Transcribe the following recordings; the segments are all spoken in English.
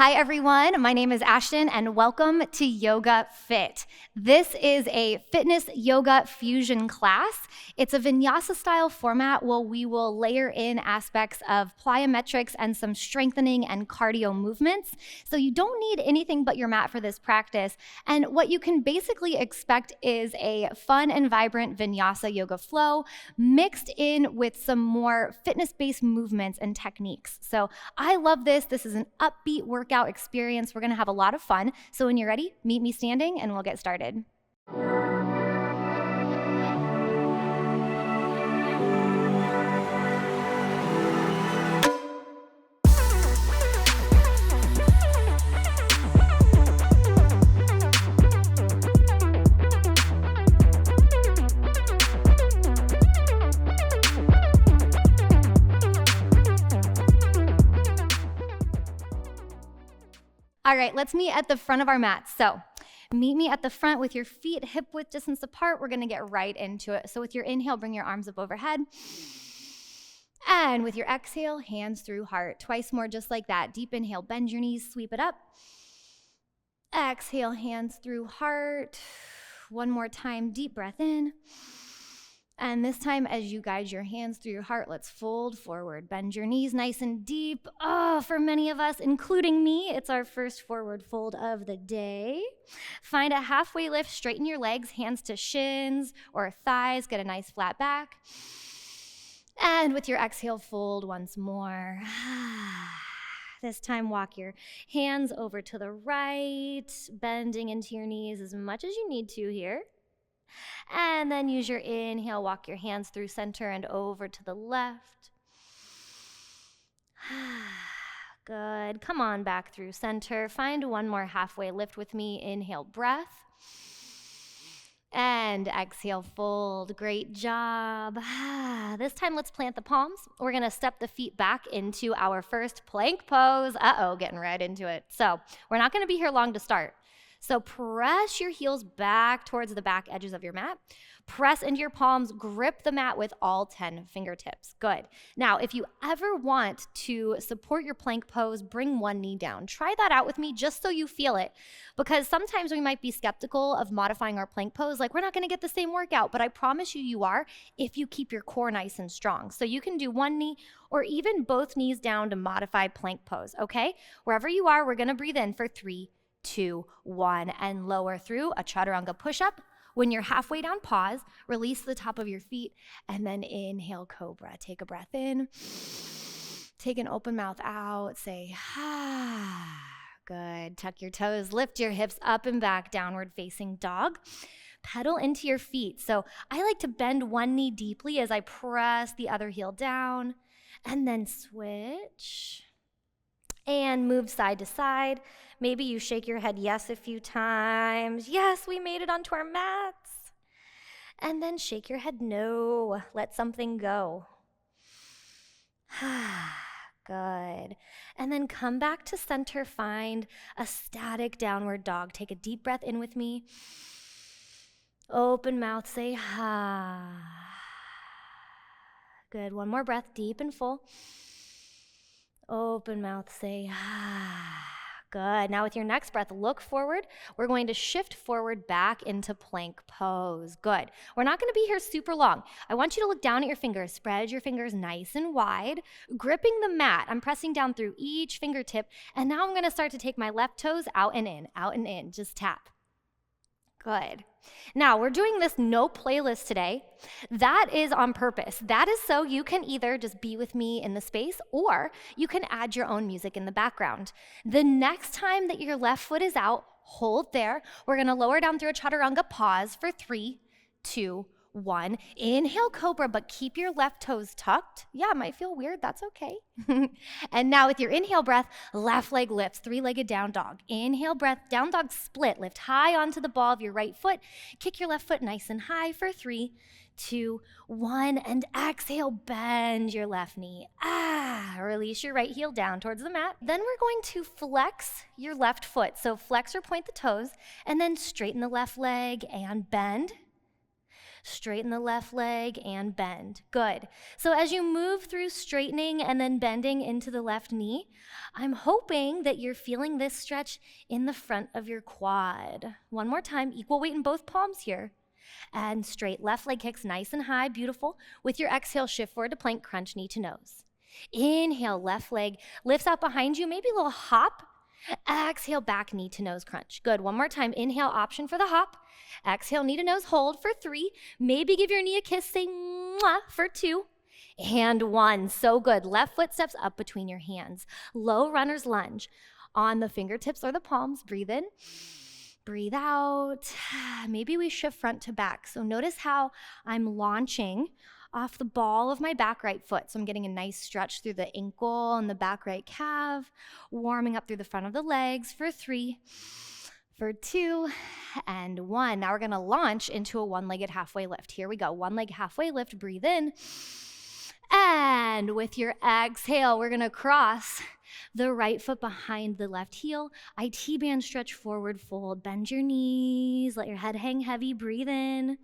Hi everyone, my name is Ashton and welcome to Yoga Fit. This is a fitness yoga fusion class. It's a Vinyasa-style format where we will layer in aspects of plyometrics and some strengthening and cardio movements. So you don't need anything but your mat for this practice. And what you can basically expect is a fun and vibrant Vinyasa yoga flow mixed in with some more fitness-based movements and techniques. So I love this. This is an upbeat workout experience. We're going to have a lot of fun. So when you're ready, meet me standing and we'll get started. All right, let's meet at the front of our mat. So meet me at the front with your feet hip-width distance apart. We're gonna get right into it. So with your inhale, bring your arms up overhead. And with your exhale, hands through heart. Twice more just like that. Deep inhale, bend your knees, sweep it up. Exhale, hands through heart. One more time, deep breath in. And this time, as you guide your hands through your heart, let's fold forward. Bend your knees nice and deep. Oh, for many of us, including me, it's our first forward fold of the day. Find a halfway lift, straighten your legs, hands to shins or thighs, get a nice flat back. And with your exhale, fold once more. This time, walk your hands over to the right, bending into your knees as much as you need to here. And then use your inhale, walk your hands through center and over to the left. Good. Come on back through center. Find one more halfway lift with me. Inhale, breath. And exhale, fold. Great job. This time, let's plant the palms. We're going to step the feet back into our first plank pose. Getting right into it. So we're not going to be here long to start. So press your heels back towards the back edges of your mat. Press into your palms, grip the mat with all 10 fingertips. Good. Now, if you ever want to support your plank pose, bring one knee down. Try that out with me just so you feel it, because sometimes we might be skeptical of modifying our plank pose, like we're not going to get the same workout, but I promise you are if you keep your core nice and strong. So you can do one knee or even both knees down to modify plank pose, okay? Wherever you are, we're going to breathe in for 3, 2, 1, and lower through a chaturanga push-up. When you're halfway down, pause, release the top of your feet, and then inhale, cobra. Take a breath in, take an open mouth out, say, Good. Tuck your toes, lift your hips up and back, downward facing dog. Pedal into your feet. So I like to bend one knee deeply as I press the other heel down, and then switch. And move side to side. Maybe you shake your head yes a few times. Yes, we made it onto our mats. And then shake your head no. Let something go. Good. And then come back to center. Find a static downward dog. Take a deep breath in with me. Open mouth, say ha. Good. One more breath, deep and full. Open mouth, say, Good. Now with your next breath, look forward. We're going to shift forward back into plank pose. Good. We're not going to be here super long. I want you to look down at your fingers. Spread your fingers nice and wide, gripping the mat. I'm pressing down through each fingertip, and now I'm going to start to take my left toes out and in. Just tap. Good. Now, we're doing this no playlist today. That is on purpose. That is so you can either just be with me in the space or you can add your own music in the background. The next time that your left foot is out, hold there. We're going to lower down through a chaturanga, pause for 3, 2, 1. Inhale, cobra, but keep your left toes tucked. Yeah, it might feel weird. That's okay. And now with your inhale breath, left leg lifts, 3-legged down dog. Inhale breath, down dog split. Lift high onto the ball of your right foot. Kick your left foot nice and high for 3, 2, 1. And exhale, bend your left knee. Release your right heel down towards the mat. Then we're going to flex your left foot. So flex or point the toes, and then straighten the left leg and bend. Straighten the left leg and bend. Good. So as you move through straightening and then bending into the left knee, I'm hoping that you're feeling this stretch in the front of your quad. One more time, equal weight in both palms here. And straight left leg kicks nice and high, beautiful. With your exhale, shift forward to plank, crunch knee to nose. Inhale, left leg lifts out behind you, maybe a little hop. Exhale, back knee to nose crunch. Good. One more time. Inhale, option for the hop. Exhale, knee to nose, hold for 3. Maybe give your knee a kiss, say mwah for 2. And 1. So good. Left foot steps up between your hands. Low runner's lunge on the fingertips or the palms. Breathe in. Breathe out. Maybe we shift front to back. So notice how I'm launching off the ball of my back right foot. So I'm getting a nice stretch through the ankle and the back right calf, warming up through the front of the legs for 3, for 2, and 1. Now we're gonna launch into a one-legged halfway lift. Here we go, one leg halfway lift, breathe in. And with your exhale, we're gonna cross the right foot behind the left heel. IT band stretch forward fold. Bend your knees, let your head hang heavy, breathe in.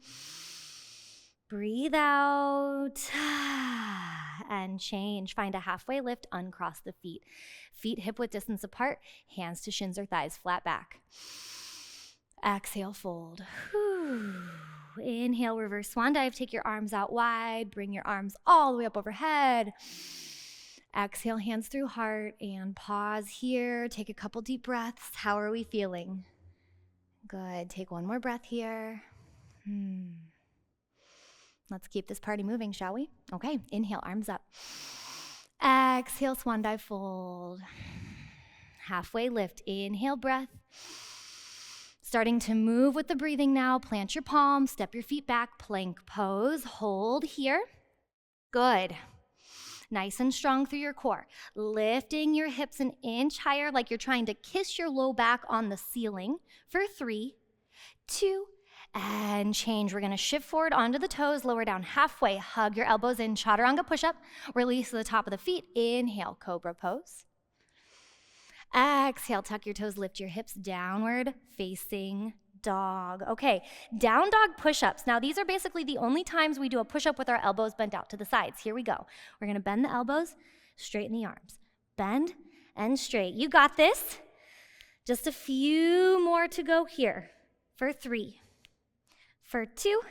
Breathe out and change. Find a halfway lift, uncross the feet. Feet hip width distance apart, hands to shins or thighs, flat back. Exhale, fold. Inhale, reverse swan dive. Take your arms out wide. Bring your arms all the way up overhead. Exhale, hands through heart, and pause here. Take a couple deep breaths. How are we feeling? Good. Take one more breath here. Let's keep this party moving, shall we? Okay, inhale, arms up. Exhale, swan dive, fold. Halfway lift, inhale, breath. Starting to move with the breathing now. Plant your palms, step your feet back, plank pose. Hold here. Good. Nice and strong through your core. Lifting your hips an inch higher like you're trying to kiss your low back on the ceiling for 3, 2, and change. We're gonna shift forward onto the toes, lower down halfway, hug your elbows in, chaturanga push-up, release to the top of the feet, inhale, cobra pose. Exhale, tuck your toes, lift your hips downward, facing dog. Okay, down dog push-ups. Now these are basically the only times we do a push-up with our elbows bent out to the sides. Here we go. We're gonna bend the elbows, straighten the arms. Bend and straight. You got this. Just a few more to go here for 3. For 2,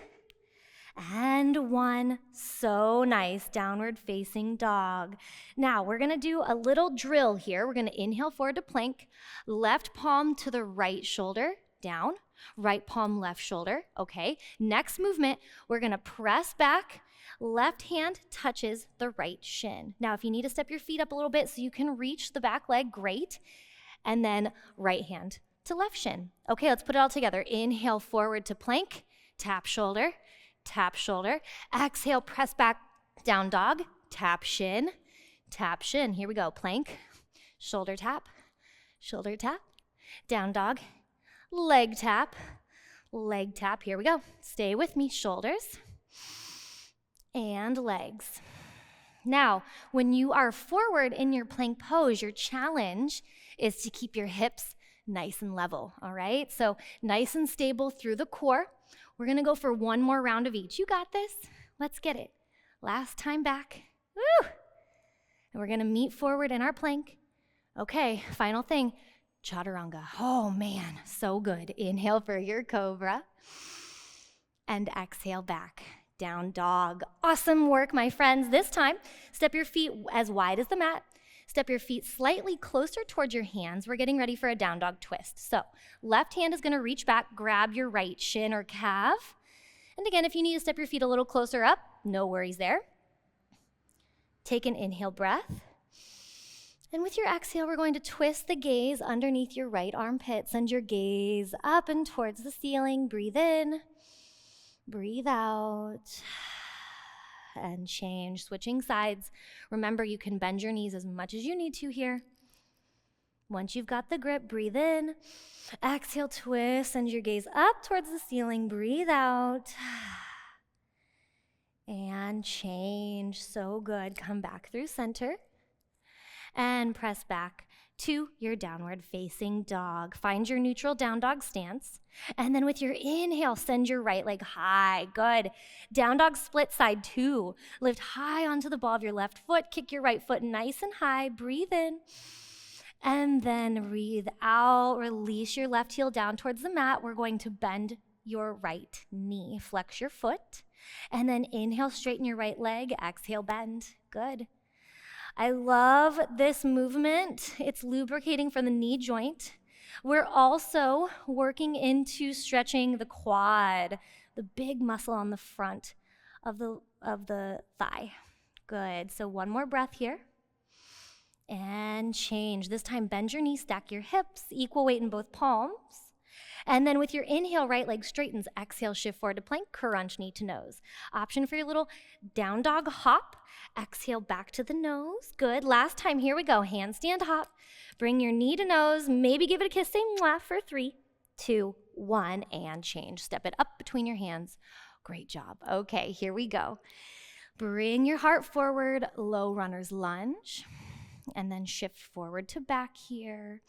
and 1. So nice, downward facing dog. Now we're gonna do a little drill here. We're gonna inhale forward to plank, left palm to the right shoulder, down, right palm, left shoulder, okay. Next movement, we're gonna press back, left hand touches the right shin. Now if you need to step your feet up a little bit so you can reach the back leg, great. And then right hand to left shin. Okay, let's put it all together. Inhale forward to plank, tap shoulder, tap shoulder. Exhale, press back, down dog, tap shin, tap shin. Here we go, plank, shoulder tap, down dog, leg tap. Here we go. Stay with me, shoulders and legs. Now, when you are forward in your plank pose, your challenge is to keep your hips nice and level, all right? So nice and stable through the core. We're gonna go for one more round of each. You got this. Let's get it. Last time back. Woo! And we're gonna meet forward in our plank. Okay, final thing, chaturanga. Oh man, so good. Inhale for your cobra. And exhale back, down dog. Awesome work, my friends. This time, step your feet as wide as the mat. Step your feet slightly closer towards your hands. We're getting ready for a down dog twist. So left hand is gonna reach back, grab your right shin or calf. And again, if you need to step your feet a little closer up, no worries there. Take an inhale breath. And with your exhale, we're going to twist the gaze underneath your right armpit. Send your gaze up and towards the ceiling. Breathe in, breathe out. And change, switching sides. Remember, you can bend your knees as much as you need to here. Once you've got the grip, breathe in. Exhale, twist, send your gaze up towards the ceiling. Breathe out. And change, so good. Come back through center. And press back to your downward facing dog. Find your neutral down dog stance. And then with your inhale, send your right leg high. Good. Down dog split side 2. Lift high onto the ball of your left foot. Kick your right foot nice and high. Breathe in. And then breathe out. Release your left heel down towards the mat. We're going to bend your right knee. Flex your foot. And then inhale, straighten your right leg. Exhale, bend. Good. I love this movement. It's lubricating for the knee joint. We're also working into stretching the quad, the big muscle on the front of the thigh. Good. So one more breath here. And change. This time, bend your knees, stack your hips, equal weight in both palms. And then with your inhale, right leg straightens. Exhale, shift forward to plank, crunch knee to nose. Option for your little down dog hop. Exhale, back to the nose. Good. Last time, here we go. Handstand hop. Bring your knee to nose. Maybe give it a kiss. Say mwah for 3, 2, 1, and change. Step it up between your hands. Great job. Okay, here we go. Bring your heart forward. Low runner's lunge. And then shift forward to back here.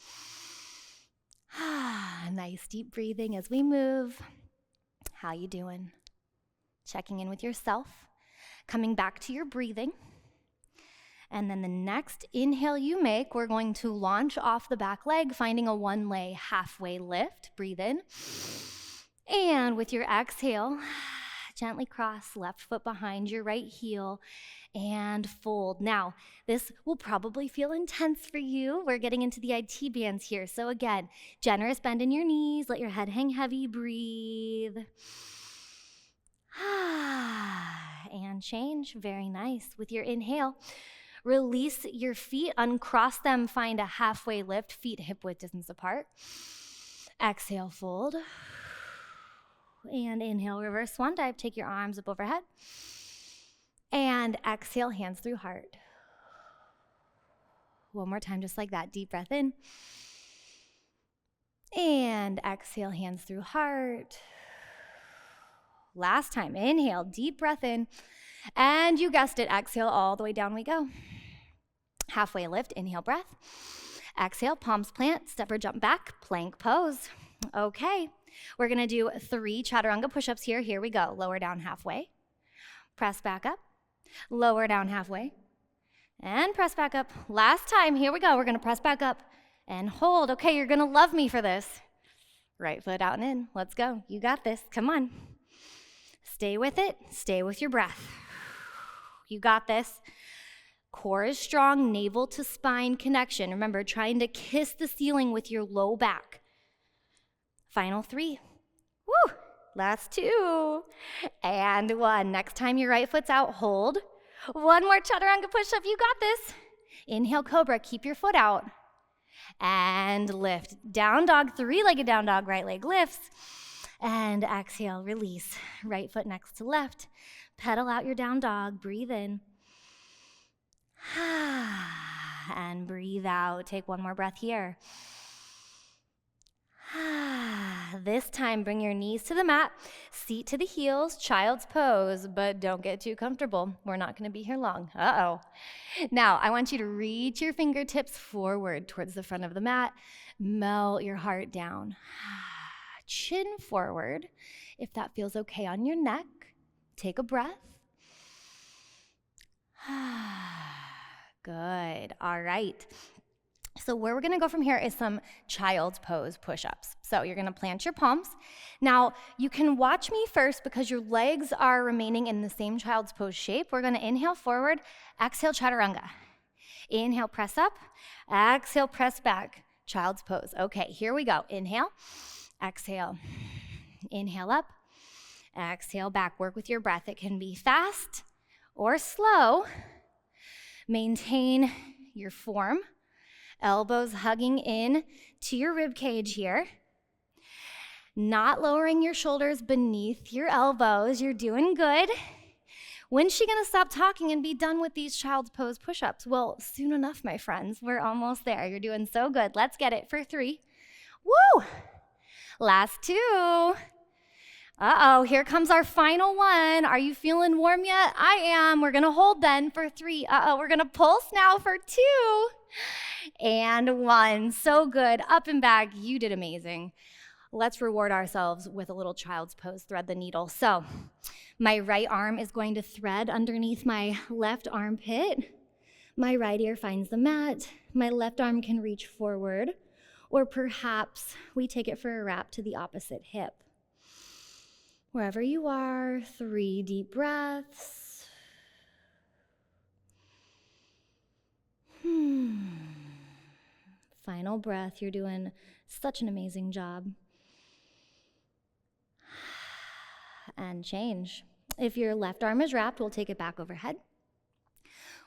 Nice deep breathing as we move. How you doing? Checking in with yourself. Coming back to your breathing. And then the next inhale you make, we're going to launch off the back leg, finding a one-leg halfway lift. Breathe in. And with your exhale, gently cross left foot behind your right heel and fold. Now, this will probably feel intense for you. We're getting into the IT bands here. So again, generous bend in your knees. Let your head hang heavy. Breathe. And change. Very nice. With your inhale, release your feet. Uncross them. Find a halfway lift. Feet hip width distance apart. Exhale, fold. And inhale, reverse swan dive. Take your arms up overhead. And exhale, hands through heart. One more time, just like that. Deep breath in. And exhale, hands through heart. Last time, inhale, deep breath in. And you guessed it, exhale, all the way down we go. Halfway lift, inhale, breath. Exhale, palms plant, step or jump back, plank pose. Okay, we're gonna do 3 chaturanga push-ups here. Here we go. Lower down halfway. Press back up. Lower down halfway. And press back up. Last time, here we go. We're gonna press back up and hold. Okay, you're gonna love me for this. Right foot out and in. Let's go. You got this. Come on. Stay with it. Stay with your breath. You got this. Core is strong, navel to spine connection. Remember, trying to kiss the ceiling with your low back. Final 3. Woo! Last 2. And 1. Next time your right foot's out, hold. 1 more chaturanga push-up. You got this. Inhale, cobra. Keep your foot out. And lift. Down dog, 3-legged down dog. Right leg lifts. And exhale, release. Right foot next to left. Pedal out your down dog. Breathe in. And breathe out. Take 1 more breath here. This time, bring your knees to the mat, seat to the heels, child's pose, but don't get too comfortable. We're not going to be here long. Uh-oh. Now, I want you to reach your fingertips forward towards the front of the mat. Melt your heart down. Chin forward. If that feels okay on your neck, take a breath. Good. All right. So where we're gonna go from here is some child's pose push-ups. So you're gonna plant your palms. Now, you can watch me first because your legs are remaining in the same child's pose shape. We're gonna inhale forward, exhale chaturanga. Inhale, press up, exhale, press back, child's pose. Okay, here we go. Inhale, exhale, inhale up, exhale back. Work with your breath. It can be fast or slow. Maintain your form. Elbows hugging in to your rib cage here. Not lowering your shoulders beneath your elbows. You're doing good. When's she gonna stop talking and be done with these child's pose push-ups? Well, soon enough, my friends. We're almost there. You're doing so good. Let's get it for 3. Woo! Last 2. Uh-oh, here comes our final one. Are you feeling warm yet? I am. We're gonna hold then for 3. Uh-oh, we're gonna pulse now for 2. And 1. So good. Up and back. You did amazing. Let's reward ourselves with a little child's pose, thread the needle. So my right arm is going to thread underneath my left armpit. My right ear finds the mat. My left arm can reach forward, or perhaps we take it for a wrap to the opposite hip. Wherever you are, 3 deep breaths. Final breath. You're doing such an amazing job. And change. If your left arm is wrapped, we'll take it back overhead.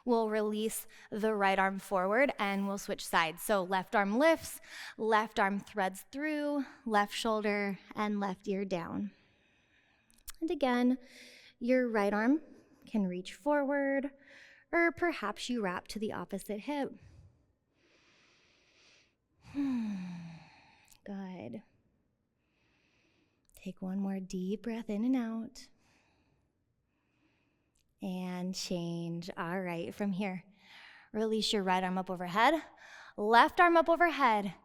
We'll release the right arm forward and we'll switch sides. So left arm lifts, left arm threads through, left shoulder and left ear down. And again, your right arm can reach forward, or perhaps you wrap to the opposite hip. Good. Take one more deep breath in and out. And change. All right, from here, release your right arm up overhead, left arm up overhead.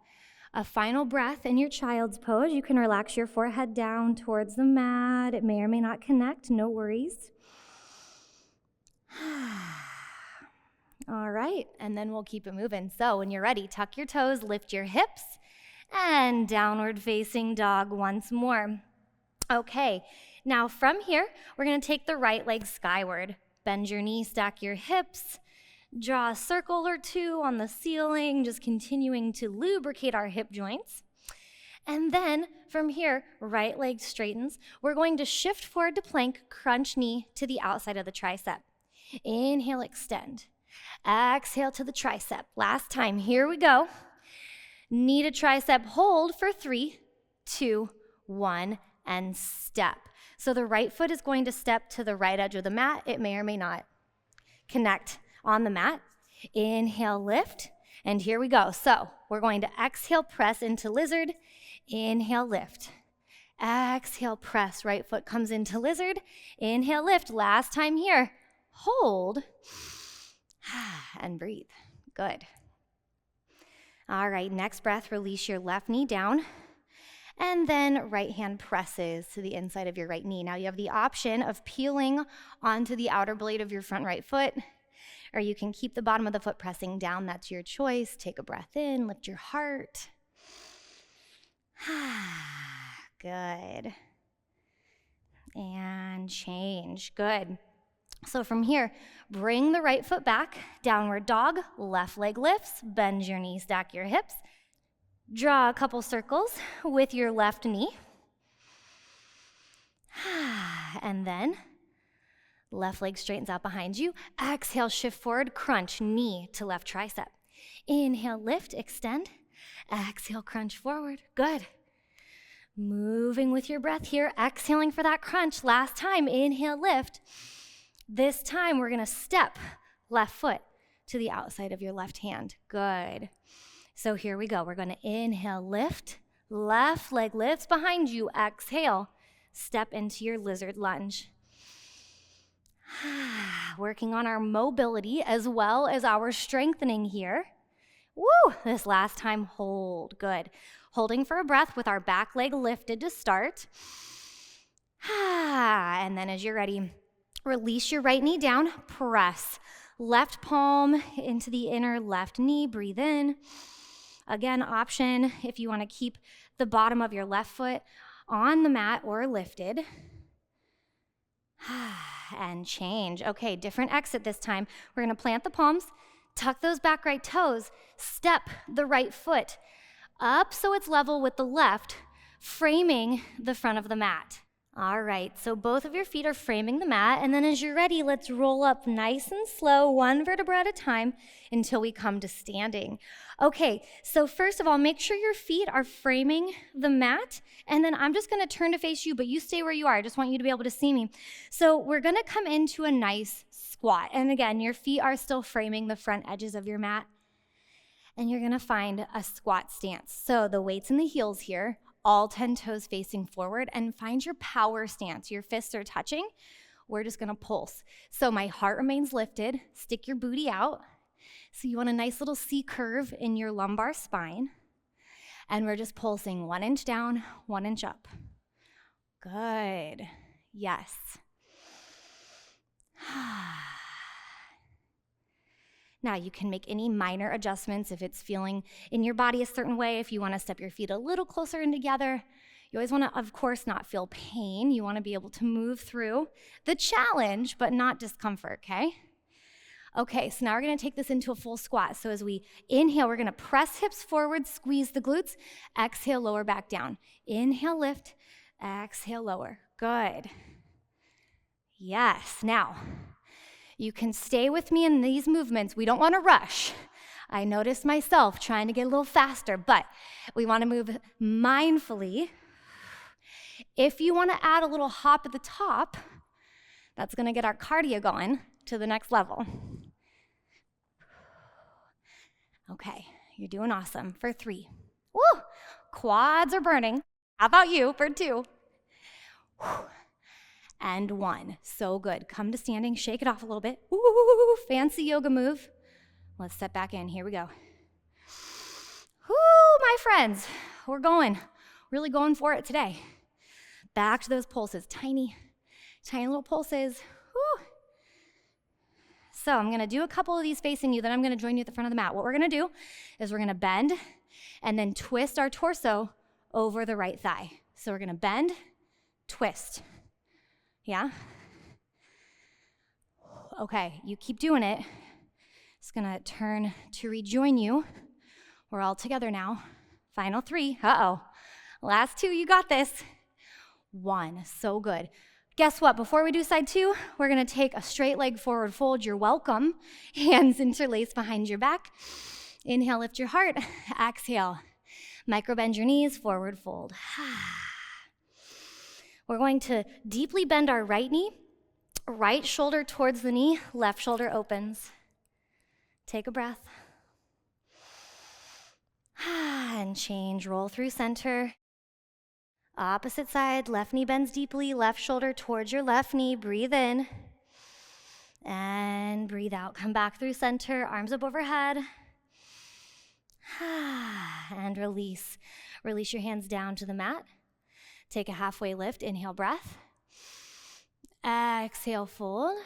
A final breath in your child's pose. You can relax your forehead down towards the mat. It may or may not connect, no worries. All right, and then we'll keep it moving. So when you're ready, tuck your toes, lift your hips, and downward facing dog once more. Okay, now from here, we're gonna take the right leg skyward. Bend your knee, stack your hips, draw a circle or 2 on the ceiling, just continuing to lubricate our hip joints. And then from here, right leg straightens. We're going to shift forward to plank, crunch knee to the outside of the tricep. Inhale, extend. Exhale to the tricep. Last time, here we go. Knee to tricep, hold for 3, 2, 1, and step. So the right foot is going to step to the right edge of the mat. It may or may not connect on the mat. Inhale, lift, and here we go. So we're going to exhale, press into lizard. Inhale, lift. Exhale, press. Right foot comes into lizard. Inhale, lift. Last time here. Hold and breathe. Good. All right, next breath, release your left knee down. And then right hand presses to the inside of your right knee. Now you have the option of peeling onto the outer blade of your front right foot, or you can keep the bottom of the foot pressing down. That's your choice. Take a breath in, lift your heart. Good. And change. Good. So from here, bring the right foot back, downward dog, left leg lifts, bend your knee, stack your hips. Draw a couple circles with your left knee. And then left leg straightens out behind you. Exhale, shift forward, crunch, knee to left tricep. Inhale, lift, extend. Exhale, crunch forward. Good. Moving with your breath here, exhaling for that crunch. Last time, inhale, lift. This time, we're gonna step left foot to the outside of your left hand. Good. So here we go. We're gonna inhale, lift. Left leg lifts behind you. Exhale, step into your lizard lunge. Working on our mobility as well as our strengthening here. Woo! This last time, hold. Good. Holding for a breath with our back leg lifted to start. And then as you're ready, release your right knee down, press. Left palm into the inner left knee, breathe in. Again, option if you want to keep the bottom of your left foot on the mat or lifted. And change. Okay, different exit this time. We're going to plant the palms, tuck those back right toes, step the right foot up so it's level with the left, framing the front of the mat. All right, so both of your feet are framing the mat, and then as you're ready, let's roll up nice and slow, one vertebra at a time, until we come to standing. Okay, so first of all, make sure your feet are framing the mat, and then I'm just gonna turn to face you, but you stay where you are. I just want you to be able to see me. So we're gonna come into a nice squat, and again, your feet are still framing the front edges of your mat, and you're gonna find a squat stance. So the weight's in the heels here, all 10 toes facing forward, and find your power stance. Your fists are touching. We're just gonna pulse. So my heart remains lifted. Stick your booty out. So you want a nice little C curve in your lumbar spine. And we're just pulsing 1 inch down, 1 inch up. Good. Yes. Now you can make any minor adjustments if it's feeling in your body a certain way, if you want to step your feet a little closer in together. You always want to, of course, not feel pain. You want to be able to move through the challenge, but not discomfort, okay? Okay, so now we're going to take this into a full squat. So as we inhale, we're going to press hips forward, squeeze the glutes. Exhale, lower back down. Inhale, lift. Exhale, lower. Good. Yes. Now, you can stay with me in these movements. We don't want to rush. I notice myself trying to get a little faster, but we want to move mindfully. If you want to add a little hop at the top, that's going to get our cardio going to the next level. Okay, you're doing awesome. For 3. Woo! Quads are burning. How about you for 2? And 1. So good. Come to standing. Shake it off a little bit. Woo! Fancy yoga move. Let's step back in. Here we go. Woo, my friends. We're going. Really going for it today. Back to those pulses. Tiny little pulses. Woo. So I'm going to do a couple of these facing you, then I'm going to join you at the front of the mat. What we're going to do is we're going to bend and then twist our torso over the right thigh. So we're going to bend, twist. Yeah? Okay, you keep doing it. It's going to turn to rejoin you. We're all together now. Final 3. Uh-oh. Last 2, you got this. 1, so good. Guess what? Before we do side 2, we're going to take a straight leg forward fold. You're welcome. Hands interlace behind your back. Inhale, lift your heart. Exhale, micro bend your knees, forward fold. We're going to deeply bend our right knee, right shoulder towards the knee, left shoulder opens. Take a breath. And change, roll through center. Opposite side, left knee bends deeply, left shoulder towards your left knee. Breathe in and breathe out. Come back through center, arms up overhead. And release. Release your hands down to the mat. Take a halfway lift, inhale, breath. Exhale, fold.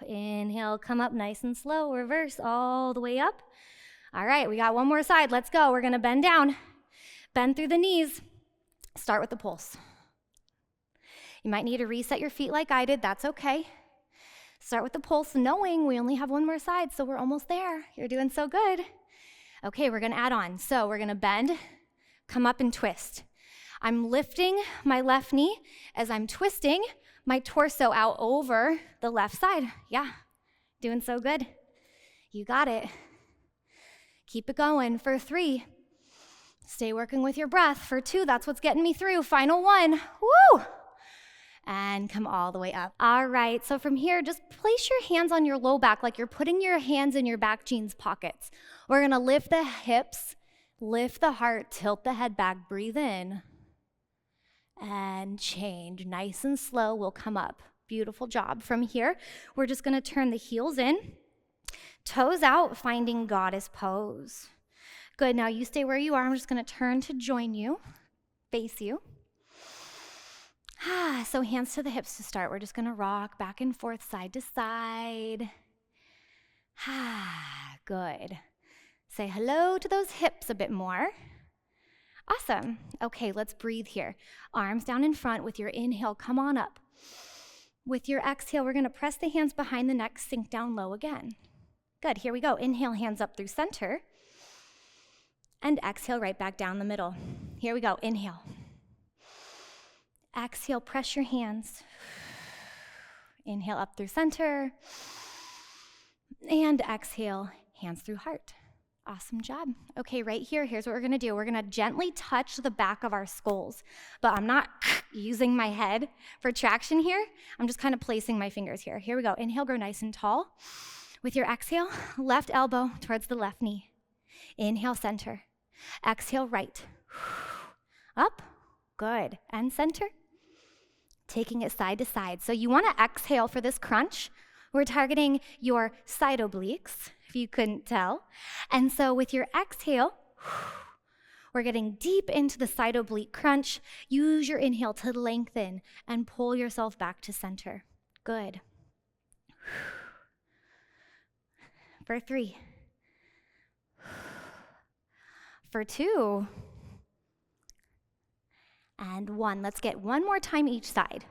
Inhale, come up nice and slow, reverse all the way up. All right, we got one more side, let's go. We're gonna bend down, bend through the knees. Start with the pulse. You might need to reset your feet like I did, that's okay. Start with the pulse, knowing we only have one more side, so we're almost there. You're doing so good. Okay, we're gonna add on. So we're gonna bend, come up and twist. I'm lifting my left knee as I'm twisting my torso out over the left side. Yeah, doing so good. You got it. Keep it going for 3. Stay working with your breath. For 2, that's what's getting me through. Final 1. Woo! And come all the way up. All right, so from here, just place your hands on your low back like you're putting your hands in your back jeans pockets. We're gonna lift the hips, lift the heart, tilt the head back, breathe in, and change. Nice and slow, we'll come up. Beautiful job. From here, we're just gonna turn the heels in, toes out, finding goddess pose. Good, now you stay where you are. I'm just gonna turn to join you, face you. So hands to the hips to start. We're just gonna rock back and forth, side to side. Good. Say hello to those hips a bit more. Awesome. Okay, let's breathe here. Arms down in front. With your inhale, come on up. With your exhale, we're gonna press the hands behind the neck, sink down low again. Good, here we go. Inhale, hands up through center. And exhale right back down the middle. Here we go, inhale. Exhale, press your hands. Inhale up through center. And exhale, hands through heart. Awesome job. Okay, right here, here's what we're gonna do. We're gonna gently touch the back of our skulls, but I'm not using my head for traction here. I'm just kind of placing my fingers here. Here we go. Inhale, grow nice and tall. With your exhale, left elbow towards the left knee. Inhale, center. Exhale, right. Up. Good. And center. Taking it side to side. So you want to exhale for this crunch We're targeting your side obliques, if you couldn't tell. And so with your exhale, we're getting deep into the side oblique crunch. Use your inhale to lengthen and pull yourself back to center. Good. For 3. For 2. And 1. Let's get one more time each side.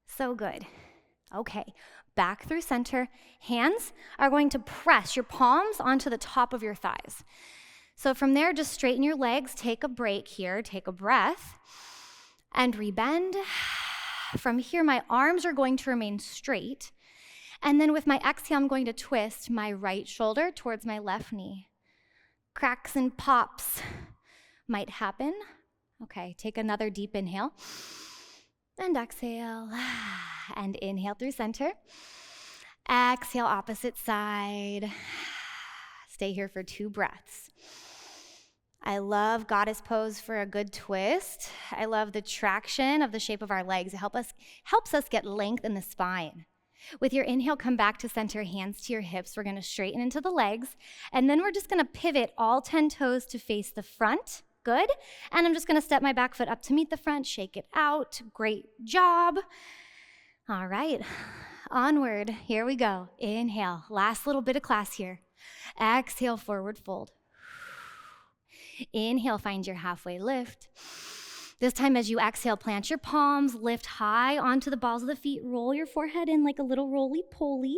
So good. Okay, back through center. Hands are going to press your palms onto the top of your thighs. So from there, just straighten your legs, take a break here, take a breath, and rebend. From here, my arms are going to remain straight. And then with my exhale, I'm going to twist my right shoulder towards my left knee. Cracks and pops might happen. Okay, take another deep inhale. And exhale. And inhale through center. Exhale, opposite side. Stay here for 2 breaths. I love goddess pose for a good twist. I love the traction of the shape of our legs. It helps us get length in the spine. With your inhale, come back to center, hands to your hips. We're going to straighten into the legs. And then we're just going to pivot all 10 toes to face the front. Good. And I'm just going to step my back foot up to meet the front, shake it out. Great job. All right. Onward. Here we go. Inhale. Last little bit of class here. Exhale, forward fold. Inhale, find your halfway lift. This time as you exhale, plant your palms, lift high onto the balls of the feet, roll your forehead in like a little roly-poly.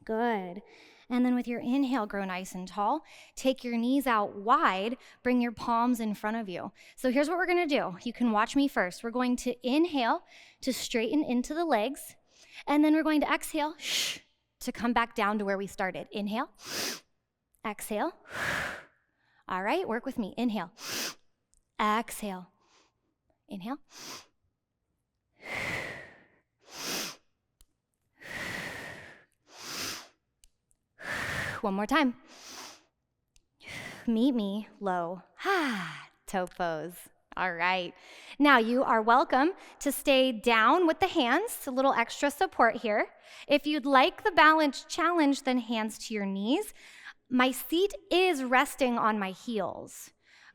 Good. And then with your inhale, grow nice and tall. Take your knees out wide, bring your palms in front of you. So here's what we're gonna do. You can watch me first. We're going to inhale to straighten into the legs, and then we're going to exhale to come back down to where we started. Inhale, exhale. All right, work with me. Inhale, exhale, inhale. One more time. Meet me low. Toe pose. All right. Now you are welcome to stay down with the hands, a little extra support here. If you'd like the balance challenge, then hands to your knees. My seat is resting on my heels.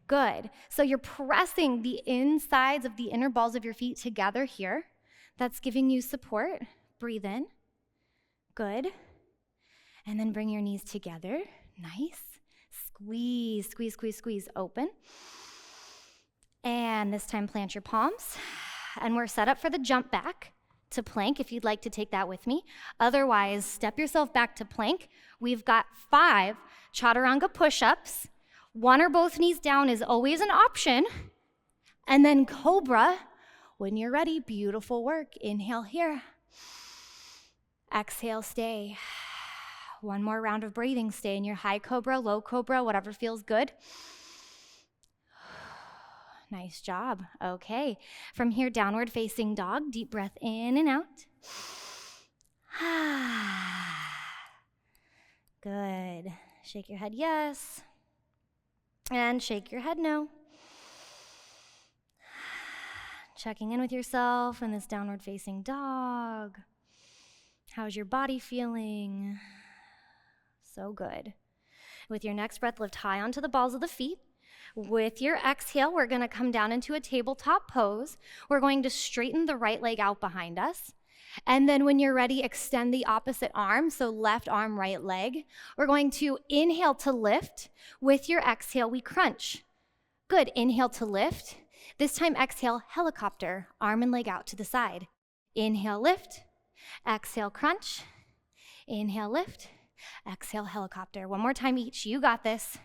Good. So you're pressing the insides of the inner balls of your feet together here. That's giving you support. Breathe in. Good. And then bring your knees together. Nice. Squeeze, squeeze, squeeze, squeeze. Open. And this time plant your palms. And we're set up for the jump back to plank if you'd like to take that with me. Otherwise, step yourself back to plank. We've got 5 chaturanga push-ups. 1 or both knees down is always an option. And then cobra when you're ready. Beautiful work. Inhale here. Exhale, stay. 1 more round of breathing. Stay in your high cobra, low cobra, whatever feels good. Nice job. Okay. From here, downward facing dog. Deep breath in and out. Good. Shake your head yes. And shake your head no. Checking in with yourself in this downward facing dog. How's your body feeling? So good. With your next breath, lift high onto the balls of the feet. With your exhale, we're going to come down into a tabletop pose. We're going to straighten the right leg out behind us. And then when you're ready, extend the opposite arm, so left arm, right leg. We're going to inhale to lift. With your exhale, we crunch. Good. Inhale to lift. This time, exhale, helicopter, arm and leg out to the side. Inhale, lift. Exhale, crunch. Inhale, lift. Exhale, helicopter. 1 more time each. You got this.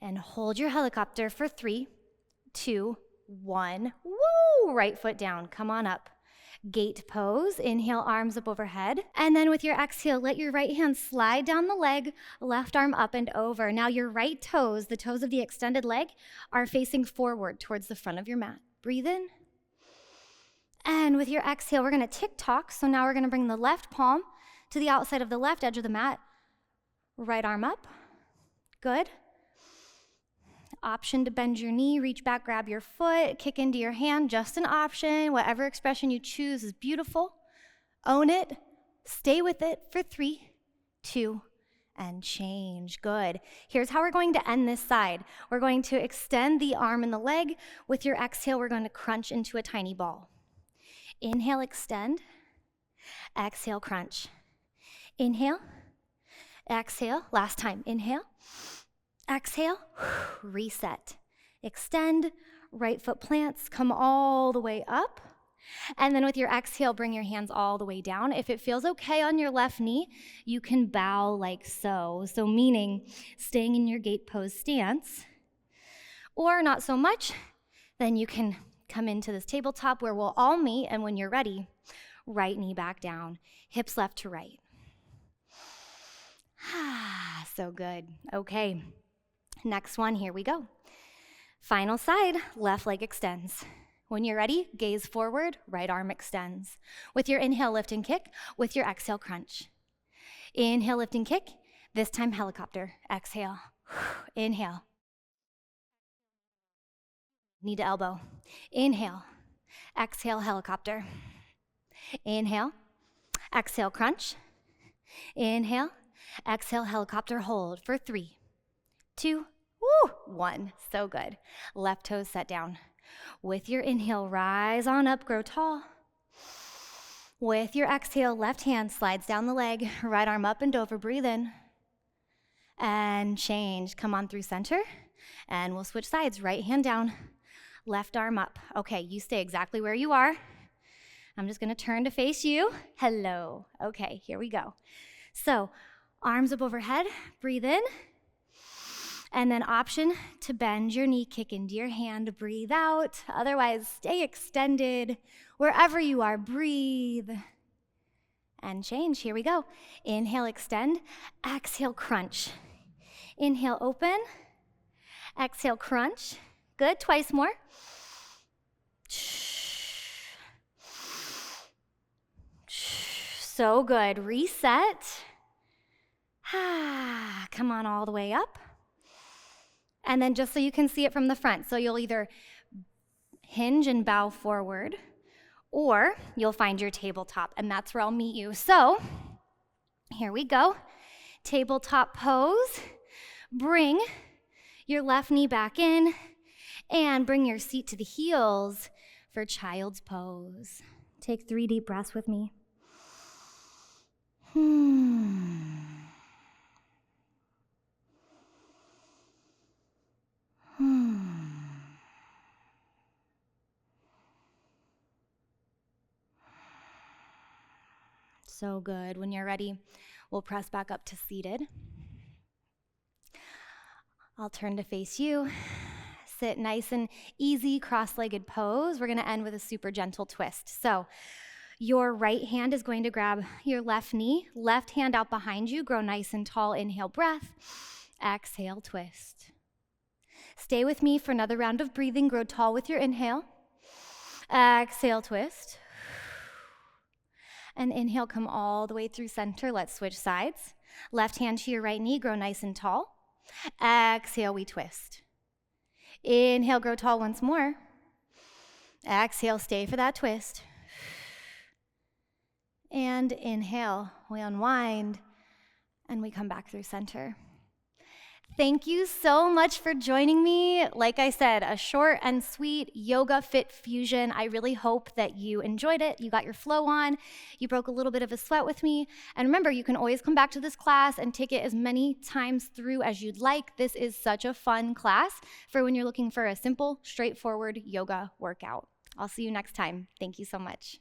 And hold your helicopter for 3, 2, 1. Woo! Right foot down. Come on up. Gate pose. Inhale, arms up overhead. And then with your exhale, let your right hand slide down the leg, left arm up and over. Now your right toes, the toes of the extended leg, are facing forward towards the front of your mat. Breathe in. And with your exhale, we're going to tick-tock. So now we're going to bring the left palm to the outside of the left edge of the mat. Right arm up. Good. Option to bend your knee, reach back, grab your foot, kick into your hand, just an option. Whatever expression you choose is beautiful. Own it, stay with it for 3, 2, and change. Good. Here's how we're going to end this side. We're going to extend the arm and the leg. With your exhale, we're going to crunch into a tiny ball. Inhale, extend. Exhale, crunch. Inhale, exhale. Last time. Inhale, exhale, reset. Extend, right foot plants, come all the way up. And then with your exhale, bring your hands all the way down. If it feels okay on your left knee, you can bow like so. So meaning staying in your gate pose stance. Or not so much, then you can come into this tabletop where we'll all meet. And when you're ready, right knee back down, hips left to right. So good. Okay, next one, here we go. Final side, left leg extends. When you're ready, gaze forward, right arm extends. With your inhale, lift and kick. With your exhale, crunch. Inhale, lift and kick. This time, helicopter. Exhale. Inhale. Knee to elbow. Inhale. Exhale, helicopter. Inhale. Exhale, crunch. Inhale. Exhale, helicopter, hold for 3, 2, 1. So good. Left toes set down. With your inhale, rise on up, grow tall. With your exhale, left hand slides down the leg, right arm up and over, breathe in. And change. Come on through center. And we'll switch sides. Right hand down, left arm up. Okay, you stay exactly where you are. I'm just gonna turn to face you. Hello. Okay, here we go. So, arms up overhead, breathe in. And then option to bend your knee, kick into your hand, breathe out. Otherwise, stay extended. Wherever you are, breathe. And change, here we go. Inhale, extend. Exhale, crunch. Inhale, open. Exhale, crunch. Good, twice more. So good, reset. Come on all the way up. And then just so you can see it from the front, so you'll either hinge and bow forward, or you'll find your tabletop, and that's where I'll meet you. So here we go. Tabletop pose. Bring your left knee back in, and bring your seat to the heels for child's pose. Take 3 deep breaths with me. So good. When you're ready, we'll press back up to seated. I'll turn to face you. Sit nice and easy, cross-legged pose. We're going to end with a super gentle twist. So your right hand is going to grab your left knee, left hand out behind you, grow nice and tall. Inhale, breath. Exhale, twist. Stay with me for another round of breathing. Grow tall with your inhale. Exhale, twist. And inhale, come all the way through center. Let's switch sides. Left hand to your right knee, grow nice and tall. Exhale, we twist. Inhale, grow tall once more. Exhale, stay for that twist. And inhale, we unwind, and we come back through center. Thank you so much for joining me. Like I said, a short and sweet yoga fit fusion. I really hope that you enjoyed it. You got your flow on. You broke a little bit of a sweat with me. And remember, you can always come back to this class and take it as many times through as you'd like. This is such a fun class for when you're looking for a simple, straightforward yoga workout. I'll see you next time. Thank you so much.